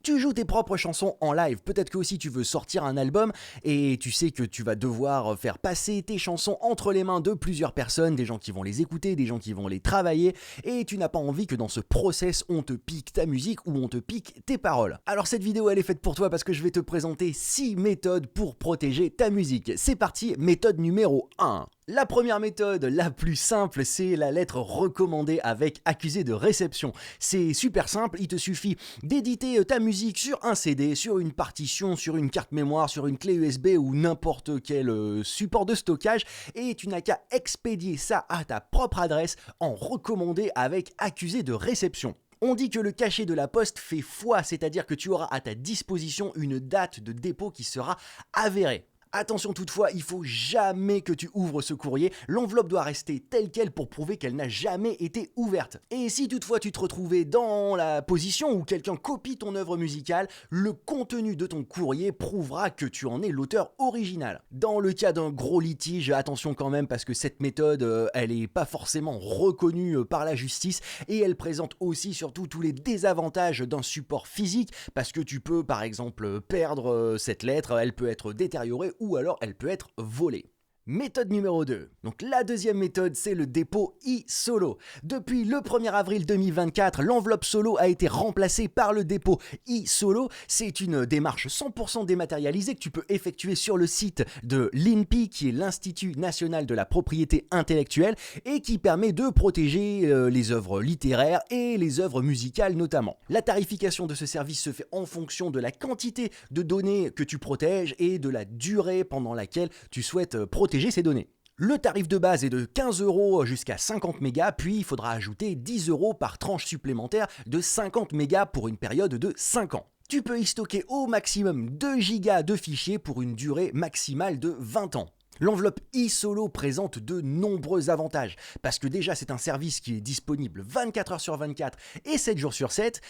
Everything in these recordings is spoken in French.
Tu joues tes propres chansons en live, peut-être que aussi tu veux sortir un album et tu sais que tu vas devoir faire passer tes chansons entre les mains de plusieurs personnes, des gens qui vont les écouter, des gens qui vont les travailler et tu n'as pas envie que dans ce process on te pique ta musique ou on te pique tes paroles. Alors cette vidéo elle est faite pour toi parce que je vais te présenter 6 méthodes pour protéger ta musique. C'est parti, méthode numéro 1. La première méthode, la plus simple, c'est la lettre recommandée avec accusé de réception. C'est super simple, il te suffit d'éditer ta musique sur un CD, sur une partition, sur une carte mémoire, sur une clé USB ou n'importe quel support de stockage et tu n'as qu'à expédier ça à ta propre adresse en recommandé avec accusé de réception. On dit que le cachet de la poste fait foi, c'est-à-dire que tu auras à ta disposition une date de dépôt qui sera avérée. Attention toutefois, il faut jamais que tu ouvres ce courrier, l'enveloppe doit rester telle quelle pour prouver qu'elle n'a jamais été ouverte. Et si toutefois tu te retrouvais dans la position où quelqu'un copie ton œuvre musicale, le contenu de ton courrier prouvera que tu en es l'auteur original. Dans le cas d'un gros litige, attention quand même parce que cette méthode, elle n'est pas forcément reconnue par la justice et elle présente aussi surtout tous les désavantages d'un support physique parce que tu peux par exemple perdre cette lettre, elle peut être détériorée ou alors elle peut être volée. Méthode numéro 2. Donc la deuxième méthode, c'est le dépôt e-solo. Depuis le 1er avril 2024, l'enveloppe solo a été remplacée par le dépôt e-solo. C'est une démarche 100% dématérialisée que tu peux effectuer sur le site de l'INPI, qui est l'Institut National de la Propriété Intellectuelle, et qui permet de protéger les œuvres littéraires et les œuvres musicales notamment. La tarification de ce service se fait en fonction de la quantité de données que tu protèges et de la durée pendant laquelle tu souhaites protéger ces données. Le tarif de base est de 15 € jusqu'à 50 mégas, puis il faudra ajouter 10 € par tranche supplémentaire de 50 mégas pour une période de 5 ans. Tu peux y stocker au maximum 2 gigas de fichiers pour une durée maximale de 20 ans. L'enveloppe e-solo présente de nombreux avantages, parce que déjà c'est un service qui est disponible 24 h sur 24 et 7 jours sur 7,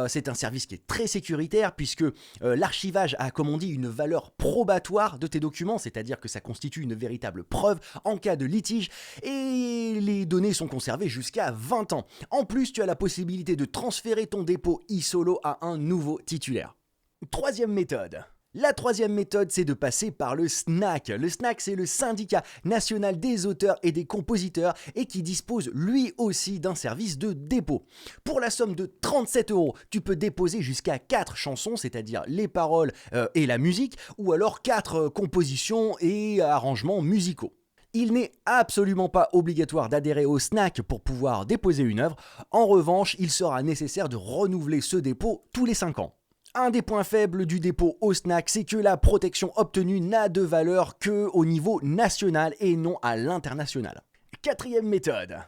c'est un service qui est très sécuritaire puisque l'archivage a comme on dit une valeur probatoire de tes documents, c'est-à-dire que ça constitue une véritable preuve en cas de litige et les données sont conservées jusqu'à 20 ans. En plus tu as la possibilité de transférer ton dépôt e-solo à un nouveau titulaire. Troisième méthode. La troisième méthode, c'est de passer par le SNAC. Le SNAC, c'est le syndicat national des auteurs et des compositeurs et qui dispose lui aussi d'un service de dépôt. Pour la somme de 37 €, tu peux déposer jusqu'à 4 chansons, c'est-à-dire les paroles et la musique, ou alors 4 compositions et arrangements musicaux. Il n'est absolument pas obligatoire d'adhérer au SNAC pour pouvoir déposer une œuvre. En revanche, il sera nécessaire de renouveler ce dépôt tous les 5 ans. Un des points faibles du dépôt au SNAC, c'est que la protection obtenue n'a de valeur qu'au niveau national et non à l'international. Quatrième méthode.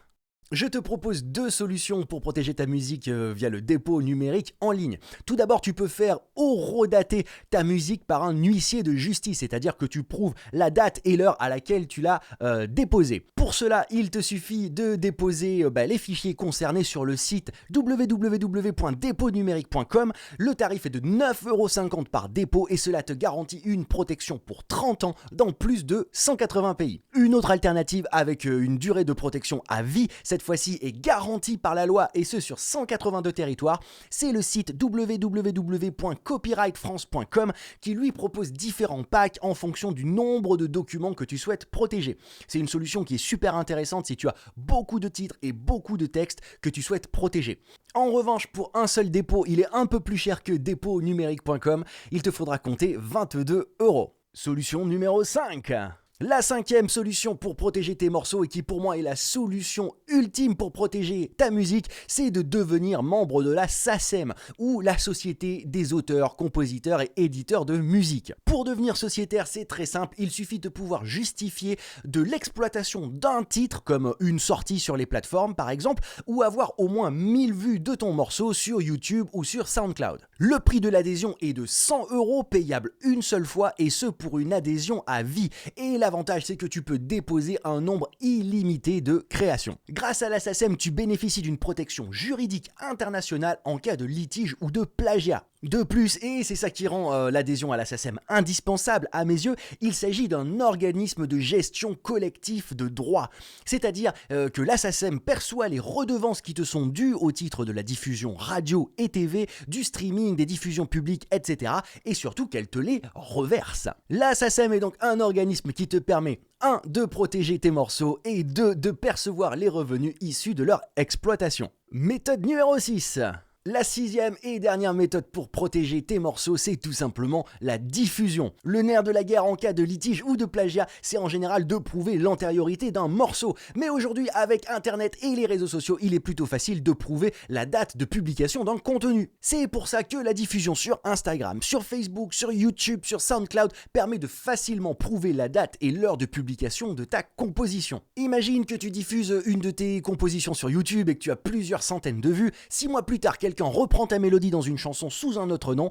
Je te propose 2 solutions pour protéger ta musique via le dépôt numérique en ligne. Tout d'abord, tu peux faire horodater ta musique par un huissier de justice, c'est-à-dire que tu prouves la date et l'heure à laquelle tu l'as déposée. Pour cela, il te suffit de déposer les fichiers concernés sur le site www.depotsnumerique.com. Le tarif est de 9,50 € par dépôt et cela te garantit une protection pour 30 ans dans plus de 180 pays. Une autre alternative avec une durée de protection à vie, cette fois-ci est garantie par la loi et ce sur 182 territoires, c'est le site www.copyrightfrance.com qui lui propose différents packs en fonction du nombre de documents que tu souhaites protéger. C'est une solution qui est super intéressante si tu as beaucoup de titres et beaucoup de textes que tu souhaites protéger. En revanche, pour un seul dépôt, il est un peu plus cher que depotsnumerique.com, il te faudra compter 22 €. Solution numéro 5. La cinquième solution pour protéger tes morceaux et qui pour moi est la solution ultime pour protéger ta musique, c'est de devenir membre de la SACEM ou la Société des auteurs, compositeurs et éditeurs de musique. Pour devenir sociétaire, c'est très simple, il suffit de pouvoir justifier de l'exploitation d'un titre comme une sortie sur les plateformes par exemple ou avoir au moins 1000 vues de ton morceau sur YouTube ou sur SoundCloud. Le prix de l'adhésion est de 100 € payable une seule fois et ce pour une adhésion à vie et l'avantage c'est que tu peux déposer un nombre illimité de créations. Grâce à la SACEM, tu bénéficies d'une protection juridique internationale en cas de litige ou de plagiat. De plus, et c'est ça qui rend l'adhésion à la SACEM indispensable à mes yeux, il s'agit d'un organisme de gestion collectif de droits. C'est-à-dire que la SACEM perçoit les redevances qui te sont dues au titre de la diffusion radio et TV, du streaming, des diffusions publiques, etc. et surtout qu'elle te les reverse. La SACEM est donc un organisme qui te permet 1. de protéger tes morceaux et 2. de percevoir les revenus issus de leur exploitation. Méthode numéro 6. La 6e et dernière méthode pour protéger tes morceaux, c'est tout simplement la diffusion. Le nerf de la guerre en cas de litige ou de plagiat, c'est en général de prouver l'antériorité d'un morceau. Mais aujourd'hui, avec Internet et les réseaux sociaux, il est plutôt facile de prouver la date de publication d'un contenu. C'est pour ça que la diffusion sur Instagram, sur Facebook, sur YouTube, sur SoundCloud permet de facilement prouver la date et l'heure de publication de ta composition. Imagine que tu diffuses une de tes compositions sur YouTube et que tu as plusieurs centaines de vues. 6 mois plus tard, quelqu'un reprend ta mélodie dans une chanson sous un autre nom,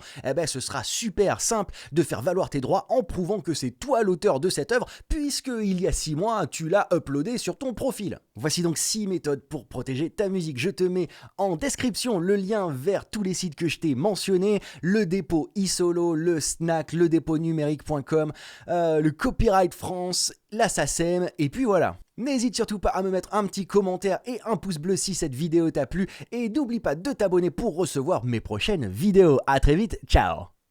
ce sera super simple de faire valoir tes droits en prouvant que c'est toi l'auteur de cette œuvre, puisque il y a 6 mois, tu l'as uploadé sur ton profil. Voici donc 6 méthodes pour protéger ta musique. Je te mets en description le lien vers tous les sites que je t'ai mentionnés, le dépôt eSolo, le Snack, le dépôt numérique.com, le Copyright France, la SACEM, et puis voilà. N'hésite surtout pas à me mettre un petit commentaire et un pouce bleu si cette vidéo t'a plu, et n'oublie pas de t'abonner pour recevoir mes prochaines vidéos. À très vite, ciao.